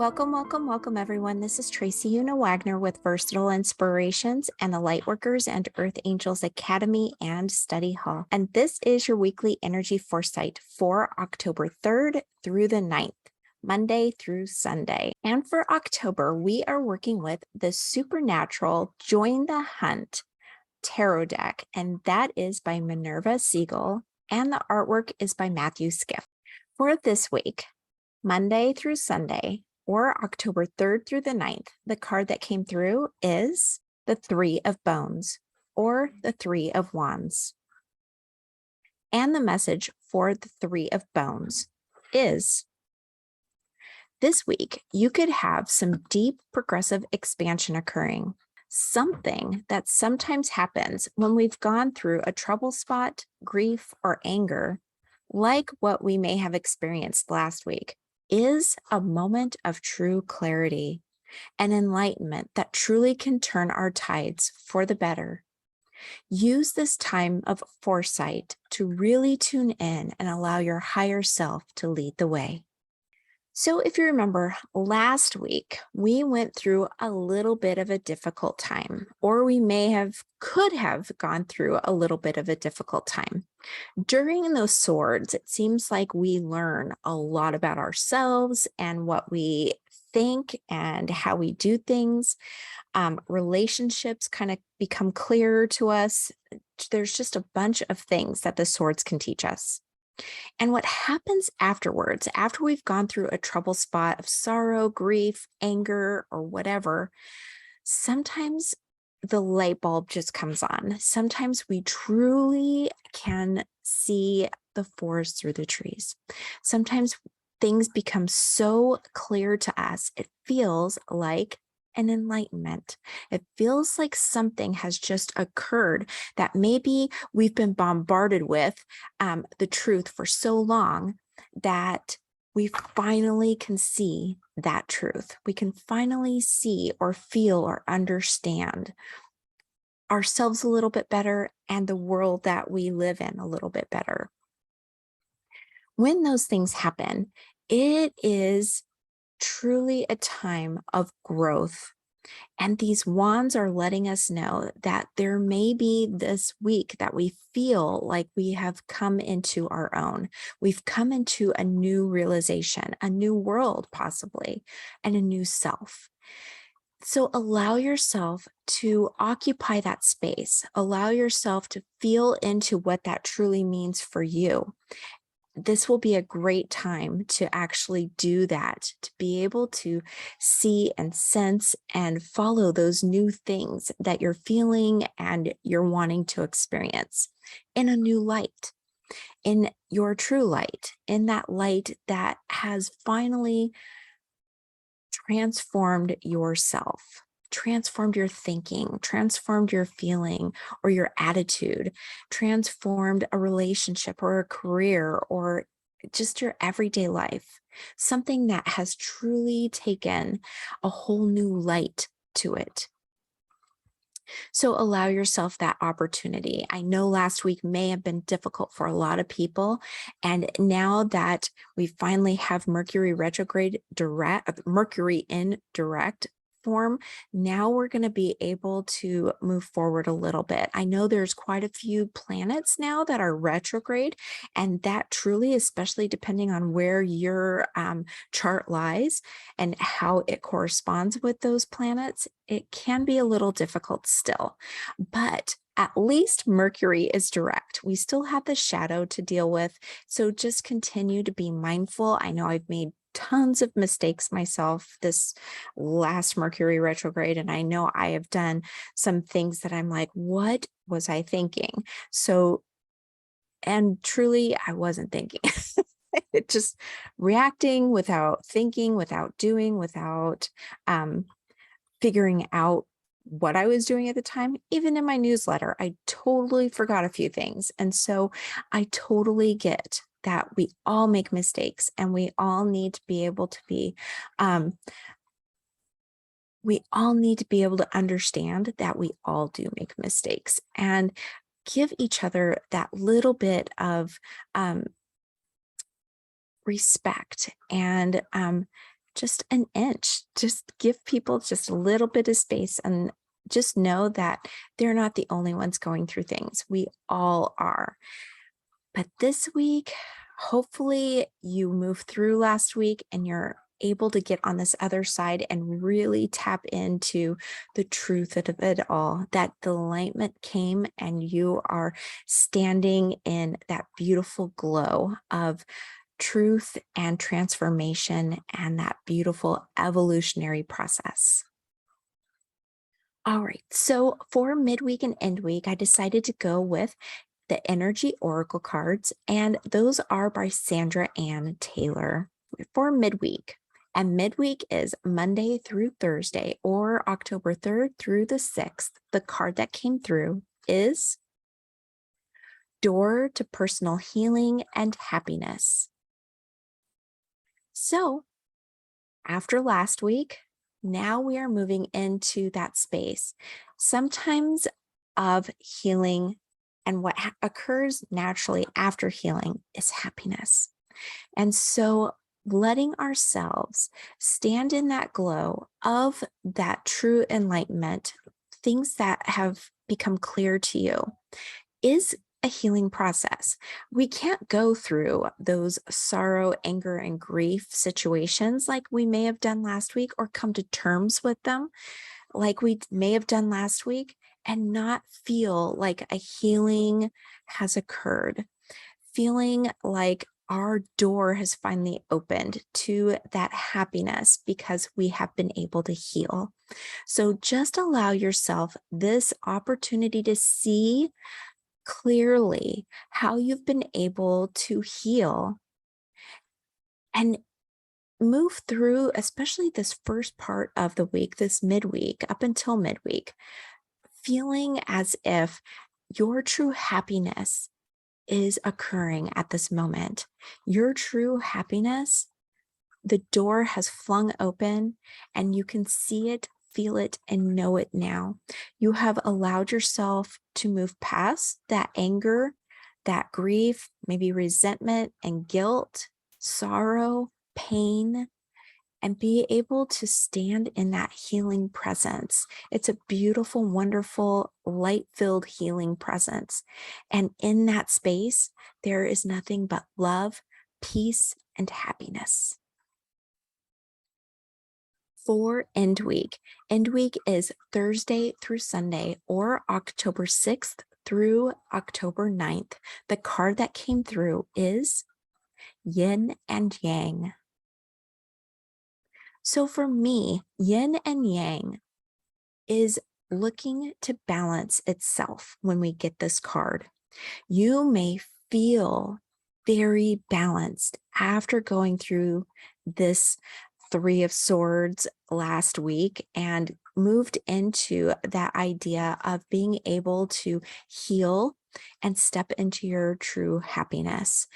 Welcome, everyone. This is Tracy Una Wagner with Versatile Inspirations and the Lightworkers and Earth Angels Academy and Study Hall. And this is your weekly energy foresight for October 3rd through the 9th, Monday through Sunday. And for October, we are working with the Supernatural Join the Hunt tarot deck, and that is by Minerva Siegel, and the artwork is by Matthew Skiff. For this week, Monday through Sunday, or October 3rd through the 9th, the card that came through is the Three of Bones, or the Three of Wands. And the message for the Three of Bones is, this week, you could have some deep progressive expansion occurring, something that sometimes happens when we've gone through a trouble spot, grief, or anger, like what we may have experienced last week, is a moment of true clarity and enlightenment that truly can turn our tides for the better. Use this time of foresight to really tune in and allow your higher self to lead the way. So if you remember, last week, we went through a little bit of a difficult time, or we could have gone through a little bit of a difficult time. During those swords, it seems like we learn a lot about ourselves and what we think and how we do things. Relationships kind of become clearer to us. There's just a bunch of things that the swords can teach us. And what happens afterwards, after we've gone through a trouble spot of sorrow, grief, anger, or whatever, sometimes the light bulb just comes on. Sometimes we truly can see the forest through the trees. Sometimes things become so clear to us, it feels like an enlightenment. It feels like something has just occurred that maybe we've been bombarded with the truth for so long that we finally can see that truth. We can finally see or feel or understand ourselves a little bit better and the world that we live in a little bit better. When those things happen, it is truly a time of growth. And these wands are letting us know that there may be this week that we feel like we have come into our own. We've come into a new realization, a new world possibly, and a new self. So allow yourself to occupy that space. Allow yourself to feel into what that truly means for you. This will be a great time to actually do that, to be able to see and sense and follow those new things that you're feeling and you're wanting to experience in a new light, in your true light, in that light that has finally transformed yourself, transformed your thinking, transformed your feeling or your attitude, transformed a relationship or a career or just your everyday life, something that has truly taken a whole new light to it. So allow yourself that opportunity. I know last week may have been difficult for a lot of people. And now that we finally have Mercury in direct form, now we're going to be able to move forward a little bit. I know there's quite a few planets now that are retrograde, and that truly, especially depending on where your chart lies and how it corresponds with those planets, it can be a little difficult still. But at least Mercury is direct. We still have the shadow to deal with, so just continue to be mindful. I know I've made tons of mistakes myself this last Mercury retrograde, and I know I have done some things that I'm like, what was I thinking? So, and truly, I wasn't thinking. It just reacting without thinking, without doing, without figuring out what I was doing at the time. Even in my newsletter, I totally forgot a few things. And so I totally get that we all make mistakes and we all need to be able to be, understand that we all do make mistakes and give each other that little bit of respect and just an inch. Just give people just a little bit of space and just know that they're not the only ones going through things. We all are. But this week, hopefully you moved through last week and you're able to get on this other side and really tap into the truth of it all, that the enlightenment came and you are standing in that beautiful glow of truth and transformation and that beautiful evolutionary process. All right, so for midweek and end week, I decided to go with the energy oracle cards, and those are by Sandra Ann Taylor for midweek. And midweek is Monday through Thursday, or October 3rd through the 6th. The card that came through is Door to Personal Healing and Happiness. So after last week, now we are moving into that space, sometimes of healing. And what occurs naturally after healing is happiness. And so letting ourselves stand in that glow of that true enlightenment, things that have become clear to you, is a healing process. We can't go through those sorrow, anger, and grief situations like we may have done last week, or come to terms with them like we may have done last week, and not feel like a healing has occurred, feeling like our door has finally opened to that happiness because we have been able to heal. So just allow yourself this opportunity to see clearly how you've been able to heal and move through, especially this first part of the week, this midweek, up until midweek, feeling as if your true happiness is occurring at this moment. Your true happiness, the door has flung open and you can see it, feel it, and know it now. You have allowed yourself to move past that anger, that grief, maybe resentment and guilt, sorrow, pain, and be able to stand in that healing presence. It's a beautiful, wonderful, light-filled healing presence. And in that space, there is nothing but love, peace, and happiness. For Endweek, Endweek is Thursday through Sunday, or October 6th through October 9th. The card that came through is Yin and Yang. So for me, yin and yang is looking to balance itself when we get this card. You may feel very balanced after going through this Three of Swords last week and moved into that idea of being able to heal and step into your true happiness.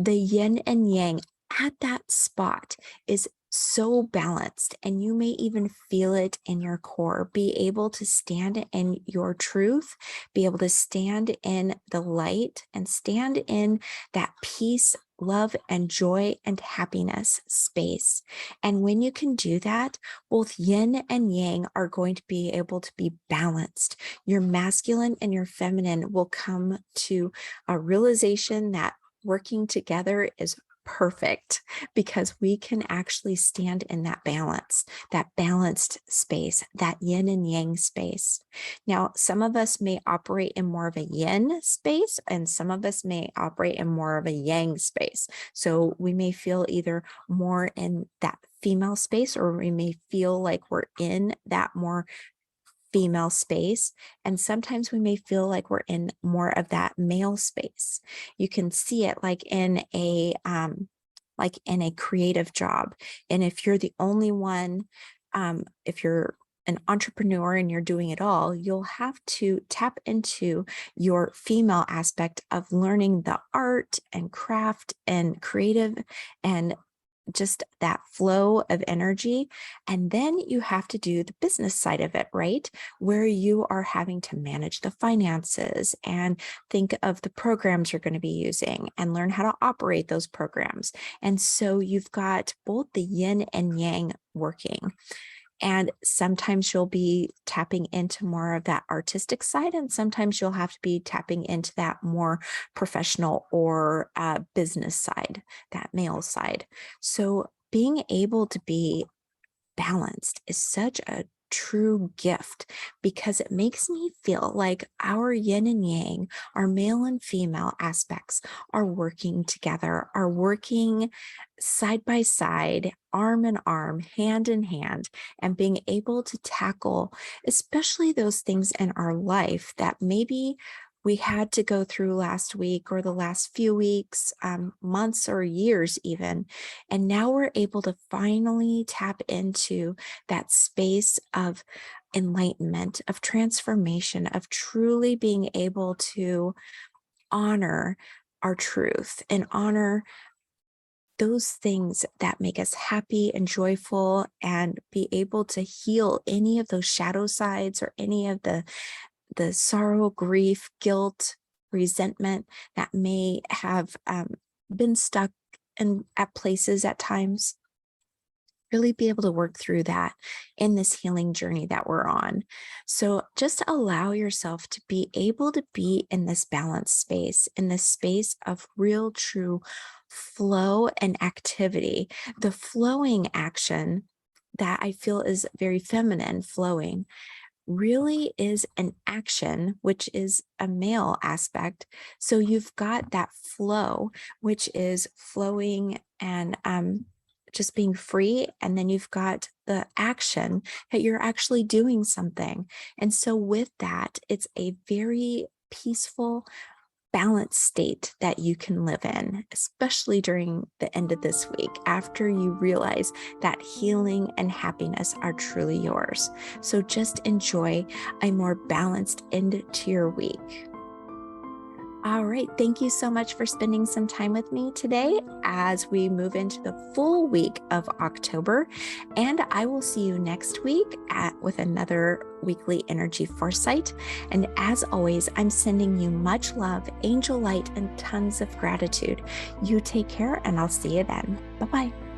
The yin and yang at that spot is so balanced, and you may even feel it in your core. Be able to stand in your truth, be able to stand in the light, and stand in that peace, love, and joy and happiness space. And when you can do that, both yin and yang are going to be able to be balanced. Your masculine and your feminine will come to a realization that working together is perfect, because we can actually stand in that balance, that balanced space, that yin and yang space. Now, some of us may operate in more of a yin space, and some of us may operate in more of a yang space. So we may feel either more in that female space, or we may feel like we're in that more female space. And sometimes we may feel like we're in more of that male space. You can see it like in a creative job. And if you're the only one, if you're an entrepreneur and you're doing it all, you'll have to tap into your female aspect of learning the art and craft and creative and just that flow of energy. And then you have to do the business side of it, right? Where you are having to manage the finances and think of the programs you're going to be using and learn how to operate those programs. And so you've got both the yin and yang working. And sometimes you'll be tapping into more of that artistic side, and sometimes you'll have to be tapping into that more professional or business side, that male side. So being able to be balanced is such a true gift because it makes me feel like our yin and yang, our male and female aspects are working together, are working side by side, arm in arm, hand in hand, and being able to tackle, especially those things in our life that maybe we had to go through last week or the last few weeks, months, or years even. And now we're able to finally tap into that space of enlightenment, of transformation, of truly being able to honor our truth and honor those things that make us happy and joyful, and be able to heal any of those shadow sides or any of the sorrow, grief, guilt, resentment that may have been stuck at places at times. Really be able to work through that in this healing journey that we're on. So just allow yourself to be able to be in this balanced space, in this space of real, true flow and activity. The flowing action that I feel is very feminine, flowing, really is an action, which is a male aspect. So you've got that flow, which is flowing and just being free. And then you've got the action that you're actually doing something. And so with that, it's a very peaceful, balanced state that you can live in, especially during the end of this week, after you realize that healing and happiness are truly yours. So just enjoy a more balanced end to your week. All right. Thank you so much for spending some time with me today as we move into the full week of October. And I will see you next week with another weekly energy foresight. And as always, I'm sending you much love, angel light, and tons of gratitude. You take care, and I'll see you then. Bye-bye.